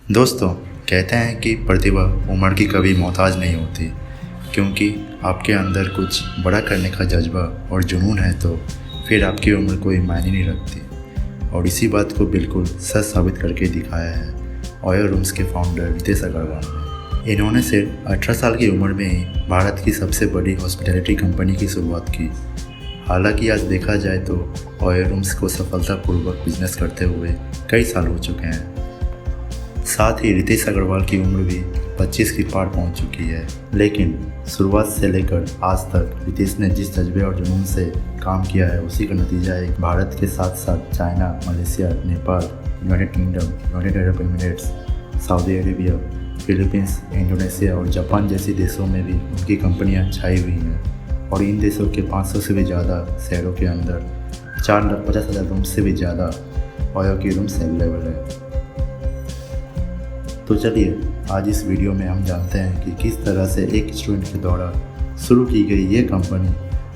दोस्तों, कहते हैं कि प्रतिभा उम्र की कभी मोहताज नहीं होती, क्योंकि आपके अंदर कुछ बड़ा करने का जज्बा और जुनून है तो फिर आपकी उम्र कोई मायने नहीं रखती। और इसी बात को बिल्कुल सच साबित करके दिखाया है ओयो रूम्स के फाउंडर रितेश अग्रवाल ने। इन्होंने सिर्फ 18 साल की उम्र में ही भारत की सबसे बड़ी हॉस्पिटैलिटी कंपनी की शुरुआत की। हालांकि आज देखा जाए तो ओयो रूम्स को सफलतापूर्वक बिजनेस करते हुए कई साल हो चुके हैं। साथ ही रितेश अग्रवाल की उम्र भी 25 की पार पहुंच चुकी है, लेकिन शुरुआत से लेकर आज तक रितेश ने जिस जज्बे और जुनून से काम किया है उसी का नतीजा है। भारत के साथ साथ China, Malaysia, Nepal, United kingdom, United Arab Emirates, Saudi Arabia, Philippines, Indonesia और जापान जैसे देशों में भी उनकी कंपनियां छाई हुई हैं। और इन देशों के 500 से भी ज़्यादा शहरों के अंदर 4,50,000 रूम्स से भी ज़्यादा ओयो की रूम्स अवेलेबल है। तो चलिए आज इस वीडियो में हम जानते हैं कि किस तरह से एक स्टूडेंट के द्वारा शुरू की गई ये कंपनी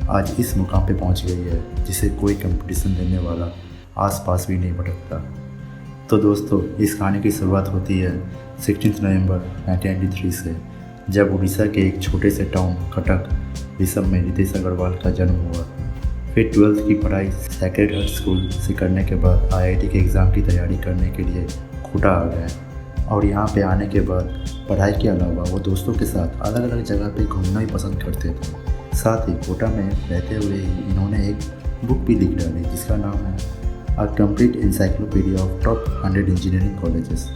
आज इस मुकाम पे पहुंच गई है जिसे कोई कंपटीशन देने वाला आसपास भी नहीं भटकता। तो दोस्तों, इस कहानी की शुरुआत होती है 16 नवंबर 1993 से, जब उड़ीसा के एक छोटे से टाउन कटक ऋषभ में रितेश अग्रवाल का जन्म हुआ। फिर 12th की पढ़ाई सैक्रेड हार्ट स्कूल से करने के बाद IIT के एग्ज़ाम की तैयारी करने के लिए कोटा आ गए। और यहाँ पे आने के बाद पढ़ाई के अलावा वो दोस्तों के साथ अलग अलग जगह पे घूमना ही पसंद करते थे। साथ ही कोटा में रहते हुए ही इन्होंने एक बुक भी लिख डाली जिसका नाम है a complete encyclopedia of top 100 engineering colleges.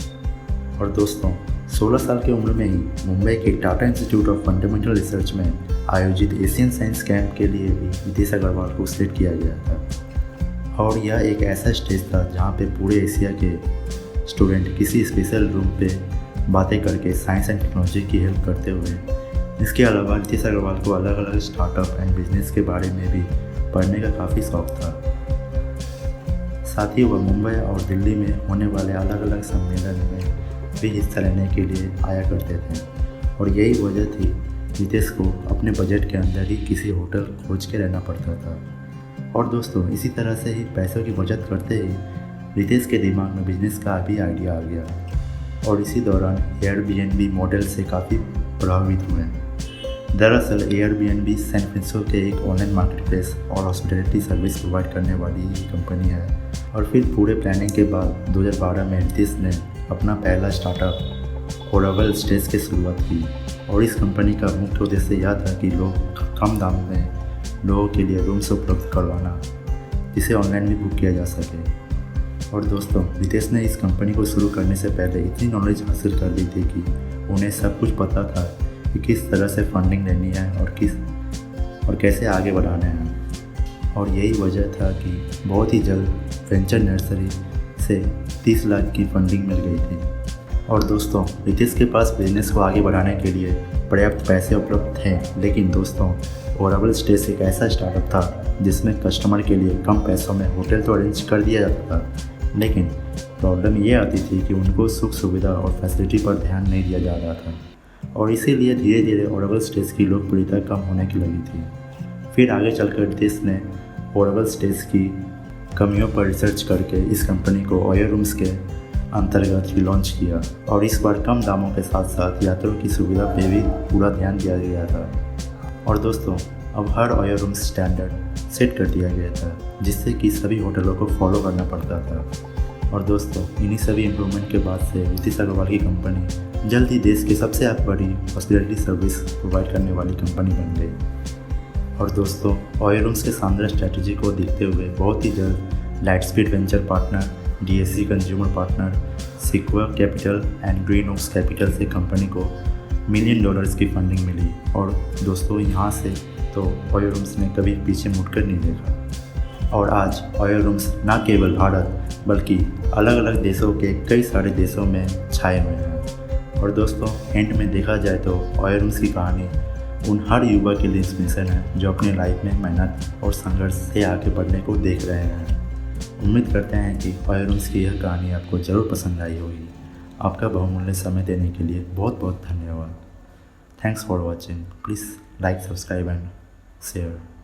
और दोस्तों, 16 साल की उम्र में ही मुंबई के Tata institute of fundamental research में आयोजित एशियन साइंस कैंप के लिए भी रितेश अग्रवाल को सिलेक्ट किया गया था। और यह एक ऐसा स्टेज था जहाँ पे पूरे एशिया के स्टूडेंट किसी स्पेशल रूम पे बातें करके साइंस एंड टेक्नोलॉजी की हेल्प करते हुए। इसके अलावा रितेश अग्रवाल को अलग अलग स्टार्टअप एंड बिजनेस के बारे में भी पढ़ने का काफ़ी शौक था। साथ ही वह मुंबई और दिल्ली में होने वाले अलग अलग सम्मेलन में भी हिस्सा लेने के लिए आया करते थे। और यही वजह थी रितेश को अपने बजट के अंदर ही किसी होटल खोज के रहना पड़ता था। और दोस्तों, इसी तरह से ही पैसों की बचत करते ही रितेश के दिमाग में बिजनेस का भी आइडिया आ गया। और इसी दौरान एयरबीएनबी मॉडल से काफ़ी प्रभावित हुए। दरअसल एयरबीएनबी सैन फ्रांसिस्को के एक ऑनलाइन मार्केट प्लेस और हॉस्पिटैलिटी सर्विस प्रोवाइड करने वाली कंपनी है। और फिर पूरे प्लानिंग के बाद 2012 में रितेश ने अपना पहला स्टार्टअप ओरावल स्टेज की शुरुआत की। और इस कंपनी का मुख्य उद्देश्य यह था कि कम दाम में लोगों के लिए रूम्स उपलब्ध करवाना, जिसे ऑनलाइन भी बुक किया जा सके। और दोस्तों, रितेश ने इस कंपनी को शुरू करने से पहले इतनी नॉलेज हासिल कर ली थी कि उन्हें सब कुछ पता था कि किस तरह से फंडिंग लेनी है और कैसे आगे बढ़ाना है। और यही वजह था कि बहुत ही जल्द वेंचर नर्सरी से 30 लाख की फंडिंग मिल गई थी। और दोस्तों, रितेश के पास बिजनेस को आगे बढ़ाने के लिए पर्याप्त पैसे उपलब्ध थे। लेकिन दोस्तों, ओरावल स्टेज एक ऐसा स्टार्टअप था जिसमें कस्टमर के लिए कम पैसों में होटल तो अरेंज कर दिया जाता था, लेकिन प्रॉब्लम ये आती थी कि उनको सुख सुविधा और फैसिलिटी पर ध्यान नहीं दिया जा रहा था। और इसीलिए धीरे धीरे ओरावल स्टेज की लोकप्रियता कम होने की लगी थी। फिर आगे चलकर रितेश ने ओरावल स्टेज की कमियों पर रिसर्च करके इस कंपनी को ओयो रूम्स के अंतर्गत ही लॉन्च किया। और इस बार कम दामों के साथ साथ यात्रियों की सुविधा पे भी पूरा ध्यान दिया गया था। और दोस्तों, अब हर ओयो रूम स्टैंडर्ड सेट कर दिया गया था जिससे कि सभी होटलों को फॉलो करना पड़ता था। और दोस्तों, इन्हीं सभी इम्प्रूवमेंट के बाद से रितेश अग्रवाल की कंपनी जल्द ही देश की सबसे बड़ी हॉस्पिटैलिटी सर्विस प्रोवाइड करने वाली कंपनी बन गई। और दोस्तों, ओयो रूम्स के शानदार स्ट्रैटेजी को देखते हुए बहुत ही जल्द Lightspeed venture partner, DSC consumer partner, Sequoia capital and Green Oaks capital से कंपनी को $1 मिलियन की फंडिंग मिली। और दोस्तों, यहाँ से तो ओयो रूम्स ने कभी पीछे मुड़कर नहीं देखा। और आज ओयो रूम्स न केवल भारत बल्कि अलग अलग देशों के कई सारे देशों में छाए हुए हैं। और दोस्तों, एंड में देखा जाए तो ओयो रूम्स की कहानी उन हर युवा के लिए इंस्पिरेशन है जो अपने लाइफ में मेहनत और संघर्ष से आगे बढ़ने को देख रहे हैं। उम्मीद करते हैं कि ओयो रूम्स की यह कहानी आपको ज़रूर पसंद आई होगी। आपका बहुमूल्य समय देने के लिए बहुत बहुत धन्यवाद। Thanks for watching. Please like, subscribe and share.